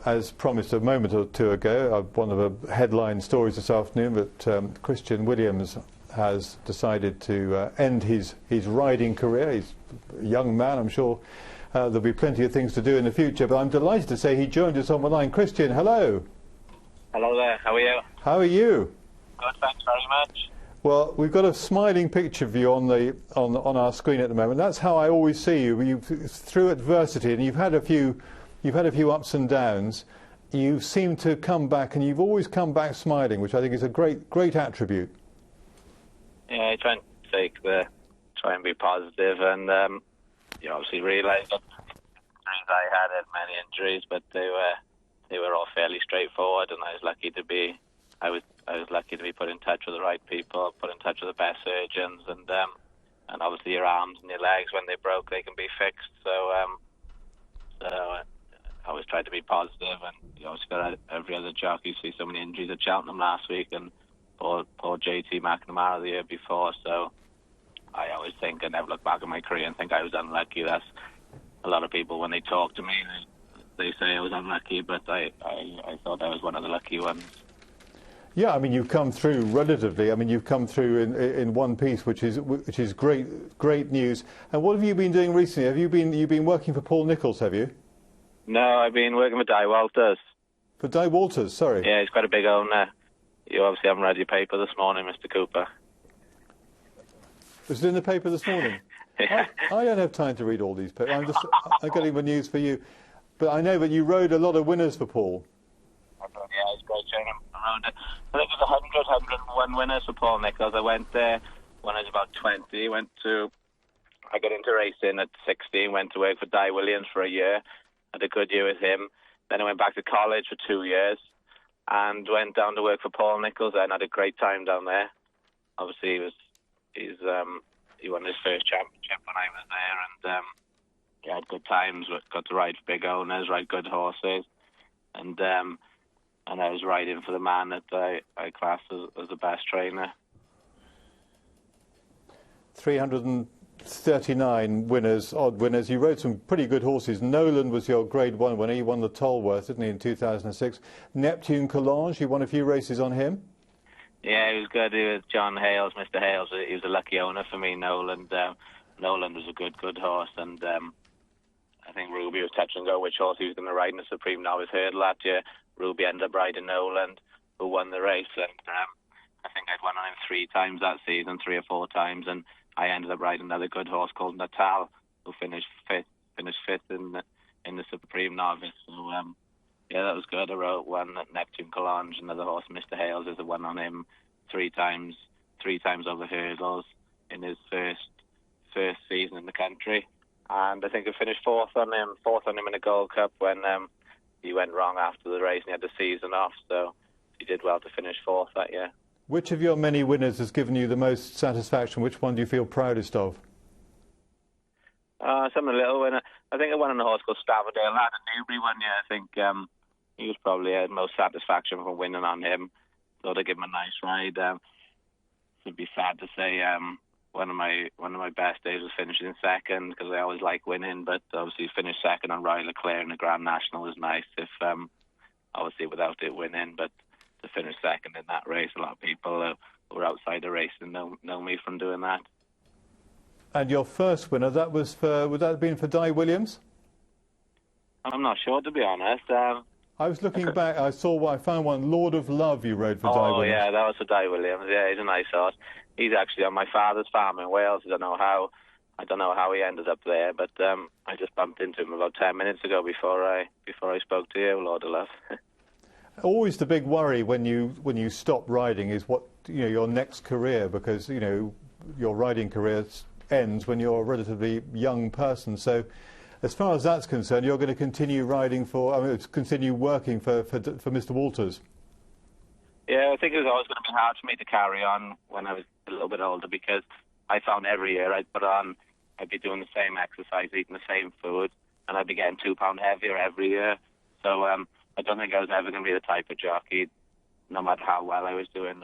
as promised a moment or two ago, one of the headline stories this afternoon that Christian Williams has decided to end his riding career. He's a young man, I'm sure there'll be plenty of things to do in the future, but I'm delighted to say he joined us on the line. Christian, hello. Hello there, how are you? How are you? Good, thanks very much. Well, we've got a smiling picture of you on our screen at the moment. That's how I always see you. Through adversity, and you've had a few ups and downs. You seem to come back, and you've always come back smiling, which I think is a great attribute. Yeah, I try and be positive, and you obviously realise that I had many injuries, but they were all fairly straightforward, and I was lucky to be put in touch with the right people, put in touch with the best surgeons, and obviously your arms and your legs, when they broke, they can be fixed. So I always tried to be positive, and you obviously got every other jockey. You see so many injuries at Cheltenham last week, and poor JT McNamara the year before. So I always think, I never look back at my career and think I was unlucky. That's a lot of people, when they talk to me, they say I was unlucky, but I thought I was one of the lucky ones. Yeah, I mean, you've come through relatively. I mean, you've come through in one piece, which is great news. And what have you been doing recently? You've been working for Paul Nicholls, have you? No, I've been working for Di Walters. For Di Walters, sorry. Yeah, he's quite a big owner. You obviously haven't read your paper this morning, Mr. Cooper. Was it in the paper this morning? Yeah. I don't have time to read all these papers. I'm getting the news for you. But I know that you rode a lot of winners for Paul. Yeah, it's great training. I think it was 101 winners for Paul Nicholls. I went there when I was about 20. I got into racing at 16, went to work for Di Williams for a year. Had a good year with him. Then I went back to college for 2 years and went down to work for Paul Nicholls and had a great time down there. Obviously, he won his first championship when I was there, and he had good times. Got to ride for big owners, ride good horses, and I was riding for the man that I classed as the best trainer. 339 winners, odd winners. You rode some pretty good horses. Nolan was your Grade 1 winner. He won the Tolworth, didn't he, in 2006. Neptune Collage, you won a few races on him. Yeah, he was good. He was John Hales, Mr. Hales. He was a lucky owner for me, Nolan. Nolan was a good horse, and I think Ruby was touch and go which horse he was going to ride in the Supreme Novice Hurdle that year. Ruby ended up riding Nolan, who won the race, and I think I'd won on him 3 times that season, 3 or 4 times, and I ended up riding another good horse called Natal, who finished fifth in the Supreme Novice. So yeah, that was good. I rode one at Neptune Collage, another horse, Mr. Hales, is the one on him 3 times over hurdles in his first season in the country, and I think I finished fourth on him in the Gold Cup when he went wrong after the race and he had the season off, so he did well to finish 4th that year. Which of your many winners has given you the most satisfaction? Which one do you feel proudest of? Some of the little winners. I think I won on a horse called Staverdale Lad at Newbury one year. I think he was probably the most satisfaction from winning on him. Thought I'd give him a nice ride. It'd be sad to say one of my best days was finishing second, because I always like winning, but obviously finish second on Royal Leclerc in the Grand National was nice, if obviously without it winning, but to finish second in that race, a lot of people who were outside the race and know me from doing that. And your first winner, would that have been for Di Williams? I'm not sure, to be honest. I was looking back, I found one, Lord of Love, you rode for Di Williams. Oh yeah, that was for Di Williams. Yeah, he's a nice horse. He's actually on my father's farm in Wales. I don't know how he ended up there, but I just bumped into him about 10 minutes ago before I spoke to you, Lord of Love. Always the big worry when you stop riding is what your next career, because your riding career ends when you're a relatively young person. So, as far as that's concerned, you're going to continue continue working for Mr. Walters. Yeah, I think it was always going to be hard for me to carry on when I was a little bit older, because I found every year I'd be doing the same exercise, eating the same food, and I'd be getting 2 pounds heavier every year. So I don't think I was ever going to be the type of jockey, no matter how well I was doing,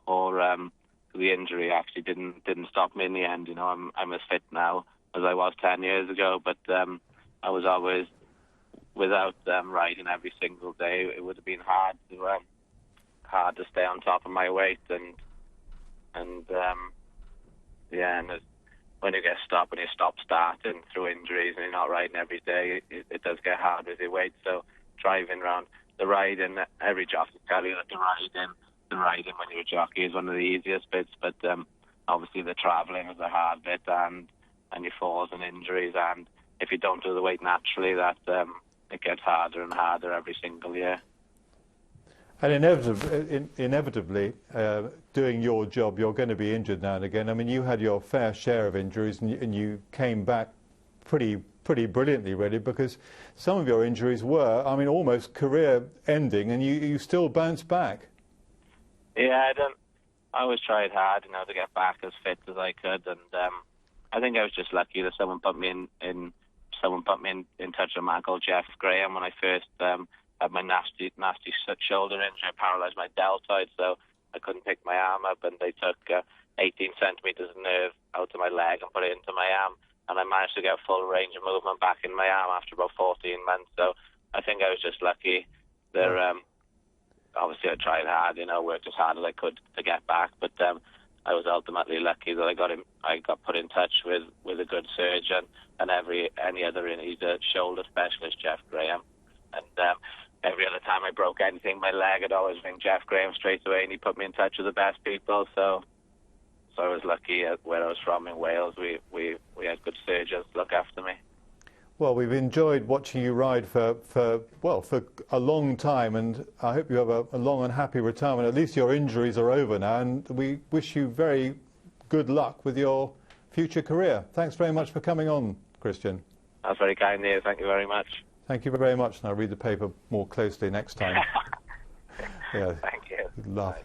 or the injury actually didn't stop me in the end. I'm as fit now as I was 10 years ago, but I was always without riding every single day, it would have been hard to stay on top of my weight, and when you get stopped, when you stop starting through injuries and you're not riding every day, it does get hard with your weight. So driving around the riding, every jockey tell you that the riding when you're a jockey is one of the easiest bits, but obviously the travelling is a hard bit, and your falls and injuries, and if you don't do the weight naturally, that it gets harder and harder every single year. And inevitably, doing your job, you're going to be injured now and again. I mean, you had your fair share of injuries, and you came back pretty brilliantly, really, because some of your injuries were, I mean, almost career-ending, and you still bounced back. Yeah, I always tried hard, to get back as fit as I could, and I think I was just lucky that someone put me in touch with a man called Jeff Graham when I first had my nasty shoulder injury. I paralysed my deltoid, so I couldn't pick my arm up, and they took 18 centimetres of nerve out of my leg and put it into my arm, and I managed to get full range of movement back in my arm after about 14 months. So I think I was just lucky. Obviously I tried hard, worked as hard as I could to get back, but I was ultimately lucky that I got put in touch with a good surgeon, and any other, he's a shoulder specialist, Jeff Graham, and every other time I broke anything, my leg, I'd always ring Jeff Graham straight away, and he put me in touch with the best people. So I was lucky where I was from in Wales. We had good surgeons to look after me. Well, we've enjoyed watching you ride for a long time, and I hope you have a long and happy retirement. At least your injuries are over now, and we wish you very good luck with your future career. Thanks very much for coming on, Christian. That's very kind of you. Thank you very much. Thank you very much, and I'll read the paper more closely next time. Yeah. Thank you. Good luck. Bye.